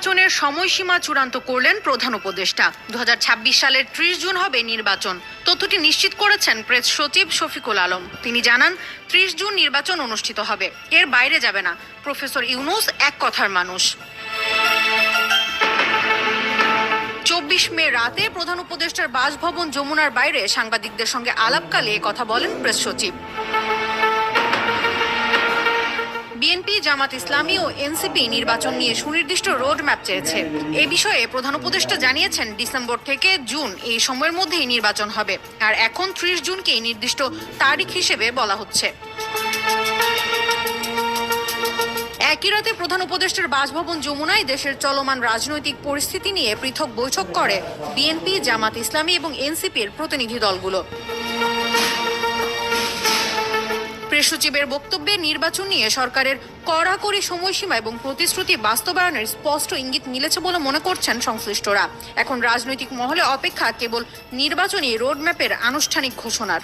নির্বাচনের সময়সীমা চূড়ান্ত করলেন প্রধান উপদেষ্টা। 2026 সালের 30 জুন হবে নির্বাচন। তথ্যটি নিশ্চিত করেছেন প্রেস সচিব শফিকুল আলম। তিনি জানান, 30 জুন নির্বাচন অনুষ্ঠিত হবে, এর বাইরে যাবে না। প্রফেসর ইউনূস এক কথার মানুষ। 24 মে রাতে প্রধান উপদেষ্টার বাসভবন যমুনার বাইরে সাংবাদিকদের সঙ্গে আলাপকালে কথা বলেন প্রেস সচিব। বিএনপি, জামাত ইসলামী ও এনসিপি নির্বাচন নিয়ে সুনির্দিষ্ট রোড ম্যাপ চেয়েছে। এ বিষয়ে প্রধান উপদেষ্টা জানিয়েছেন, ডিসেম্বর থেকে জুন এই সময়ের মধ্যেই নির্বাচন হবে। আর এখন 30 জুনকেই নির্দিষ্ট তারিখ হিসেবে বলা হচ্ছে। একই রাতে প্রধান উপদেষ্টার বাসভবন যমুনায় দেশের চলমান রাজনৈতিক পরিস্থিতি নিয়ে পৃথক বৈঠক করে বিএনপি, জামাত ইসলামী এবং এনসিপির প্রতিনিধি দলগুলো। প্রেস সচিবের বক্তব্যে নির্বাচন নিয়ে সরকারের কড়াকড়ি সময়সীমা এবং প্রতিশ্রুতি বাস্তবায়নের স্পষ্ট ইঙ্গিত মিলেছে বলে মনে করছেন সংশ্লিষ্টরা। এখন রাজনৈতিক মহলে অপেক্ষা কেবল নির্বাচনী রোডম্যাপের আনুষ্ঠানিক ঘোষণার।